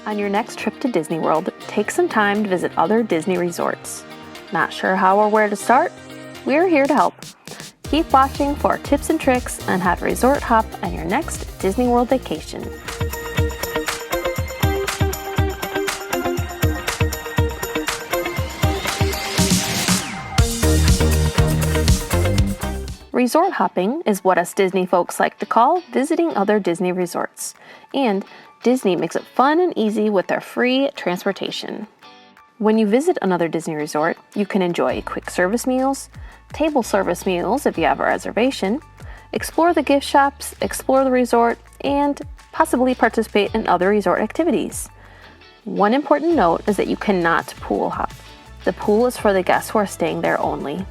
On your next trip to Disney World, take some time to visit other Disney resorts. Not sure how or where to start? We're here to help. Keep watching for tips and tricks on how to resort hop on your next Disney World vacation. Resort hopping is what us Disney folks like to call visiting other Disney resorts. And Disney makes it fun and easy with their free transportation. When you visit another Disney resort, you can enjoy quick service meals, table service meals if you have a reservation, explore the gift shops, explore the resort, and possibly participate in other resort activities. One important note is that you cannot pool hop. The pool is for the guests who are staying there only.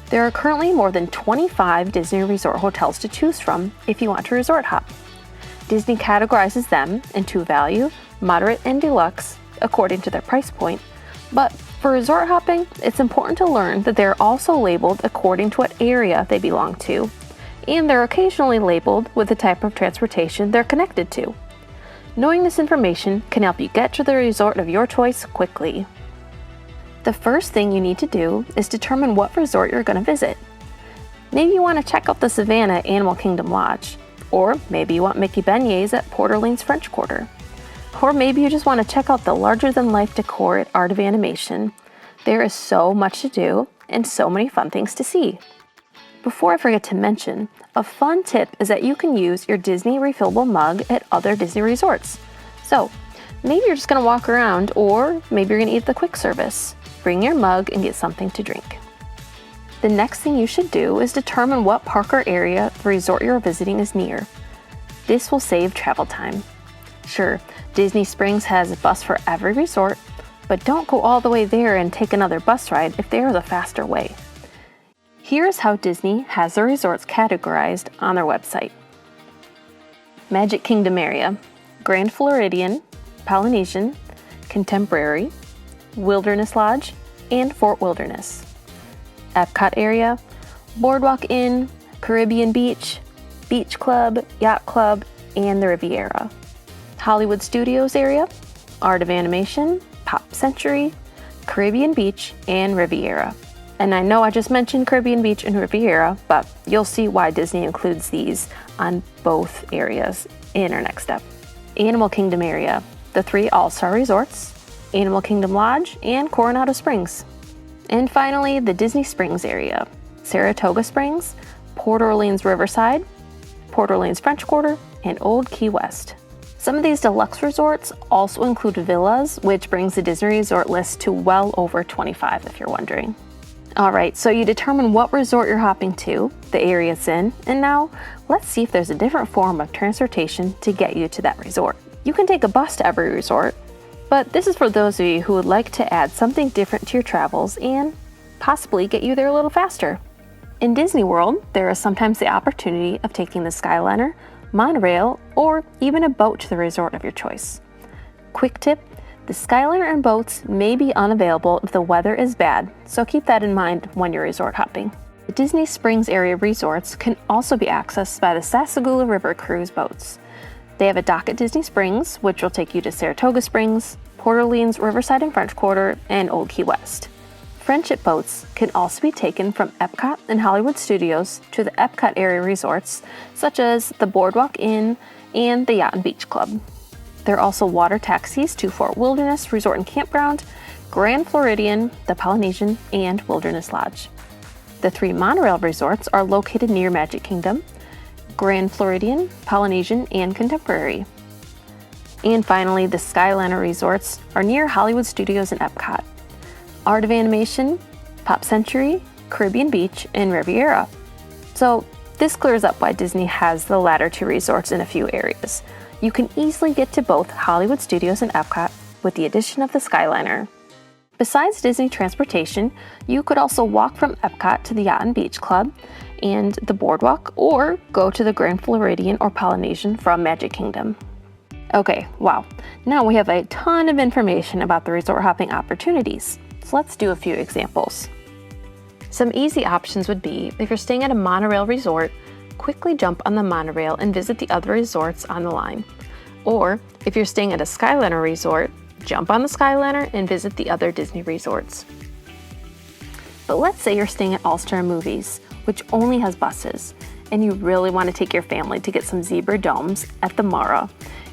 There are currently more than 25 Disney resort hotels to choose from if you want to resort hop. Disney categorizes them into value, moderate, and deluxe according to their price point, but for resort hopping, it's important to learn that they're also labeled according to what area they belong to, and they're occasionally labeled with the type of transportation they're connected to. Knowing this information can help you get to the resort of your choice quickly. The first thing you need to do is determine what resort you're going to visit. Maybe you want to check out the Savannah Animal Kingdom Lodge, or maybe you want Mickey beignets at Port Orleans French Quarter. Or maybe you just want to check out the larger-than-life decor at Art of Animation. There is so much to do and so many fun things to see. Before I forget to mention, a fun tip is that you can use your Disney refillable mug at other Disney resorts. So, maybe you're just going to walk around, or maybe you're going to eat the quick service. Bring your mug and get something to drink. The next thing you should do is determine what park or area the resort you're visiting is near. This will save travel time. Sure, Disney Springs has a bus for every resort, but don't go all the way there and take another bus ride if there is a faster way. Here's how Disney has their resorts categorized on their website. Magic Kingdom area: Grand Floridian, Polynesian, Contemporary, Wilderness Lodge, and Fort Wilderness. Epcot area: Boardwalk Inn, Caribbean Beach, Beach Club, Yacht Club, and the Riviera. Hollywood Studios area: Art of Animation, Pop Century, Caribbean Beach, and Riviera. And I know I just mentioned Caribbean Beach and Riviera, but you'll see why Disney includes these on both areas in our next step. Animal Kingdom area: the 3 All-Star Resorts, Animal Kingdom Lodge, and Coronado Springs. And finally, the Disney Springs area: Saratoga Springs, Port Orleans Riverside, Port Orleans French Quarter, and Old Key West. Some of these deluxe resorts also include villas, which brings the Disney resort list to well over 25 if you're wondering. Alright, so you determine what resort you're hopping to, the area it's in, and now let's see if there's a different form of transportation to get you to that resort. You can take a bus to every resort, but this is for those of you who would like to add something different to your travels and possibly get you there a little faster. In Disney World, there is sometimes the opportunity of taking the Skyliner, monorail, or even a boat to the resort of your choice. Quick tip: the Skyliner and boats may be unavailable if the weather is bad, so keep that in mind when you're resort hopping. The Disney Springs area resorts can also be accessed by the Sassagoula River cruise boats. They have a dock at Disney Springs, which will take you to Saratoga Springs, Port Orleans Riverside and French Quarter, and Old Key West. Friendship boats can also be taken from Epcot and Hollywood Studios to the Epcot area resorts, such as the Boardwalk Inn and the Yacht and Beach Club. There are also water taxis to Fort Wilderness Resort and Campground, Grand Floridian, the Polynesian, and Wilderness Lodge. The 3 monorail resorts are located near Magic Kingdom: Grand Floridian, Polynesian, and Contemporary. And finally, the Skyliner resorts are near Hollywood Studios and Epcot. Art of Animation, Pop Century, Caribbean Beach, and Riviera. So this clears up why Disney has the latter 2 resorts in a few areas. You can easily get to both Hollywood Studios and Epcot with the addition of the Skyliner. Besides Disney transportation, you could also walk from Epcot to the Yacht and Beach Club and the Boardwalk, or go to the Grand Floridian or Polynesian from Magic Kingdom. Okay, wow. Now we have a ton of information about the resort hopping opportunities. So let's do a few examples. Some easy options would be, if you're staying at a monorail resort, quickly jump on the monorail and visit the other resorts on the line. Or if you're staying at a Skyliner resort, jump on the Skyliner and visit the other Disney resorts. But let's say you're staying at All Star Movies, which only has buses, and you really want to take your family to get some zebra domes at the Mara,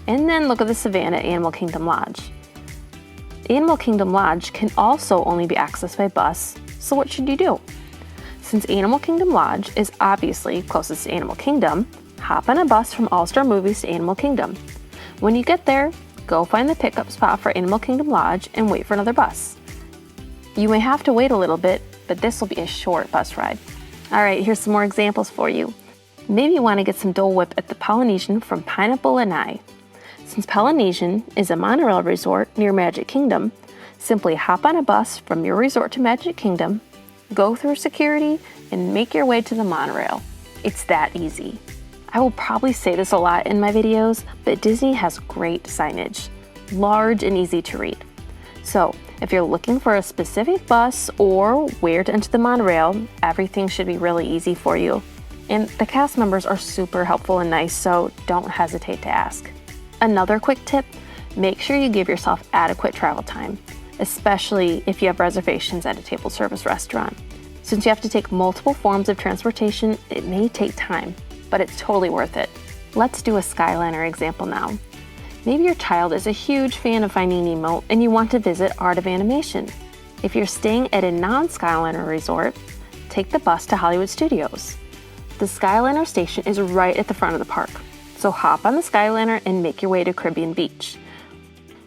and then look at the Savannah at Animal Kingdom Lodge. Animal Kingdom Lodge can also only be accessed by bus, so what should you do? Since Animal Kingdom Lodge is obviously closest to Animal Kingdom, hop on a bus from All Star Movies to Animal Kingdom. When you get there, go find the pickup spot for Animal Kingdom Lodge and wait for another bus. You may have to wait a little bit, but this will be a short bus ride. Alright, here's some more examples for you. Maybe you want to get some Dole Whip at the Polynesian from Pineapple Lanai. Since Polynesian is a monorail resort near Magic Kingdom, simply hop on a bus from your resort to Magic Kingdom, go through security, and make your way to the monorail. It's that easy. I will probably say this a lot in my videos, but Disney has great signage, large and easy to read. So if you're looking for a specific bus or where to enter the monorail, everything should be really easy for you. And the cast members are super helpful and nice, so don't hesitate to ask. Another quick tip, make sure you give yourself adequate travel time, especially if you have reservations at a table service restaurant. Since you have to take multiple forms of transportation, it may take time, but it's totally worth it. Let's do a Skyliner example now. Maybe your child is a huge fan of Finding Nemo and you want to visit Art of Animation. If you're staying at a non-Skyliner resort, take the bus to Hollywood Studios. The Skyliner station is right at the front of the park, so hop on the Skyliner and make your way to Caribbean Beach.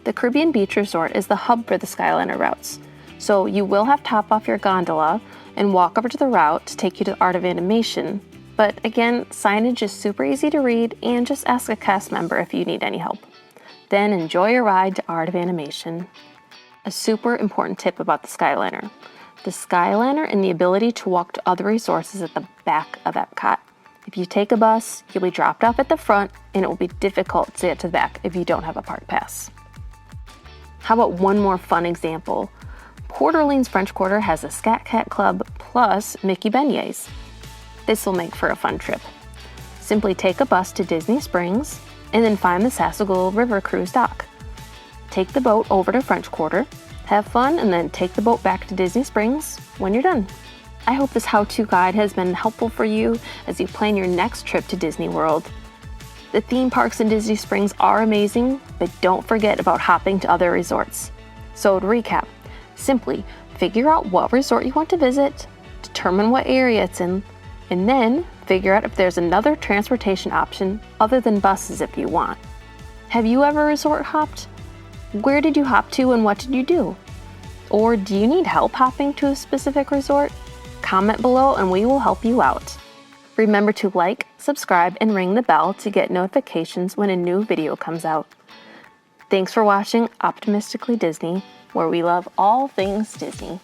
The Caribbean Beach Resort is the hub for the Skyliner routes, so you will have to hop off your gondola and walk over to the route to take you to Art of Animation. But again, signage is super easy to read, and just ask a cast member if you need any help. Then enjoy your ride to Art of Animation. A super important tip about the Skyliner. The Skyliner and the ability to walk to other resorts is at the back of Epcot. If you take a bus, you'll be dropped off at the front, and it will be difficult to get to the back if you don't have a park pass. How about one more fun example? Port Orleans French Quarter has a Scat Cat Club plus Mickey beignets. This will make for a fun trip. Simply take a bus to Disney Springs and then find the Sassagoula River Cruise dock. Take the boat over to French Quarter, have fun, and then take the boat back to Disney Springs when you're done. I hope this how-to guide has been helpful for you as you plan your next trip to Disney World. The theme parks in Disney Springs are amazing, but don't forget about hopping to other resorts. So to recap, simply figure out what resort you want to visit, determine what area it's in, and then figure out if there's another transportation option other than buses if you want. Have you ever resort hopped? Where did you hop to and what did you do? Or do you need help hopping to a specific resort? Comment below and we will help you out. Remember to like, subscribe, and ring the bell to get notifications when a new video comes out. Thanks for watching Optimistically Disney, where we love all things Disney.